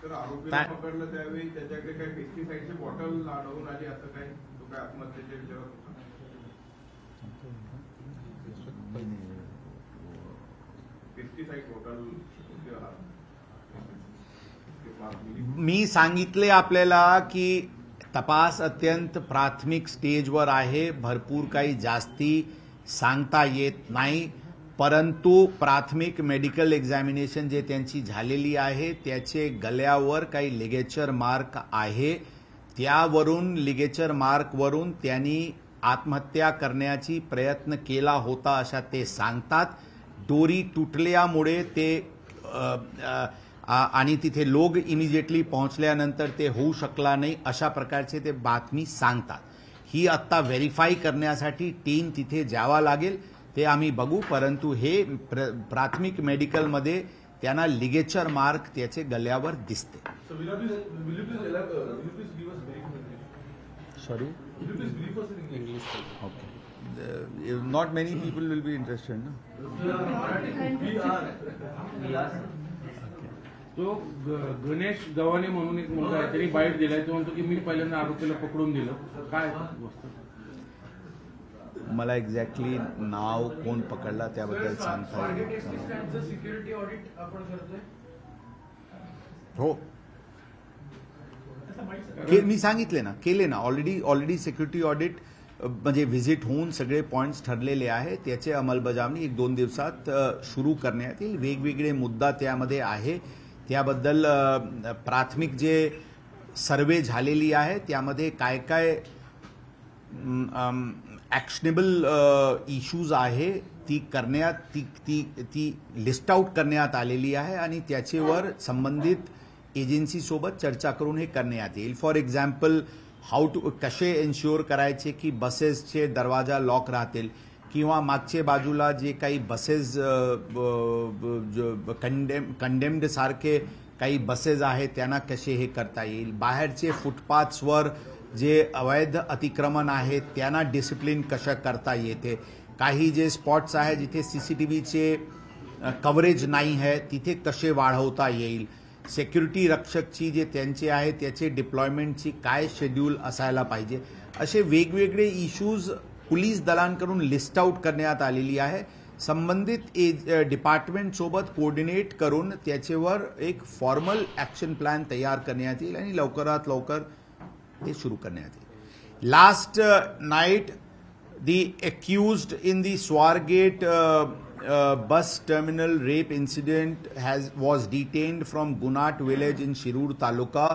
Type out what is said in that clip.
तर आरोपीला पकडलं त्यावेळी त्याच्याकडे काही पेस्टिसाइडची बॉटल आढळून आली असं काही तो काय आत्महत्येच्या विचारात होता? पेस्टिसाइड बॉटल मी सांगितले आपल्याला की तपास अत्यंत प्राथमिक स्टेजवर आहे, भरपूर काही जास्ती सांगता येत नाही, परंतु प्राथमिक मेडिकल एक्झामिनेशन जे त्यांची झालेली आहे त्याचे गळ्यावर काही लिगेचर मार्क आहे, त्यावरून लिगेचर मार्कवरून त्यांनी आत्महत्या करण्याची प्रयत्न केला होता अशा ते सांगतात. दोरी तुटल्यामुळे ते आणि तिथे लोक इमिजिएटली पोहोचल्यानंतर ते होऊ शकला नाही अशा प्रकारचे ते बातमी सांगतात. ही आत्ता व्हेरीफाय करण्यासाठी टीम तिथे जावा लागेल, ते आम्ही बघू, परंतु हे प्राथमिक मेडिकलमध्ये त्यांना लिगेचर मार्क त्याचे गळ्यावर दिसते. Sorry, okay, not many people will be interested ना. तो गणेश गव्हाणे म्हणून एक मुलगा आहे, त्यांनी बाईट दिलाय. तो म्हणतो की मी पहिल्यांदा आरोपीला पकडून दिलं. काय गोष्ट? मला एक्झॅक्टली नाव कोण पकडला त्याबद्दल सांगता येईल. सिक्युरिटी ऑडिट आपण करतोय. हो, मी सांगितले ना, केले ना, ऑलरेडी सिक्युरिटी ऑडिट म्हणजे व्हिजिट होऊन सगळे पॉइंट्स ठरलेले आहे. त्याची अंमलबजावणी 1-2 दिवसात सुरू करण्यात येईल. वेगवेगळे मुद्दा त्यामध्ये आहे, त्याबद्दल प्राथमिक जे सर्वे झालेली आहे त्यामध्ये काय काय ॲक्शनेबल इश्यूज आहे ती करण्यात ती लिस्ट आउट करण्यात आलेली आहे आणि त्याच्यावर संबंधित एजन्सीसोबत चर्चा करून हे करण्यात येईल. फॉर एक्झाम्पल, कसे एन्श्युअर करायचे की बसेसचे दरवाजा लॉक राहतील किंवा मागच्या बाजूला जे काही बसेस कंडेम्ड सारखे काही बसेस आहेत त्यांना कसे हे करता येईल. बाहेरचे फुटपाथ्सवर जे अवैध अतिक्रमण आहेत त्यांना डिसिप्लिन कसं करता येते. काही जे स्पॉट्स आहेत जिथे सीसीटीव्हीचे कव्हरेज नाही आहे तिथे कसे वाढवता येईल. सिक्युरिटी रक्षकची जे त्यांचे आहे त्याचे डिप्लॉयमेंटची काय शेड्यूल असायला पाहिजे. असे वेगवेगळे इश्यूज पोलीस दलांकडून लिस्ट आउट करण्यात आलेली आहे. संबंधित डिपार्टमेंट सोबत कोऑर्डिनेट करून त्याच्यावर एक फॉर्मल ॲक्शन प्लॅन तयार करण्यात येईल आणि लवकरात लवकर हे सुरू करण्यात येईल. Last night the accused in the Swargate bus terminal rape incident was detained from Gunat village in Shirur Taluka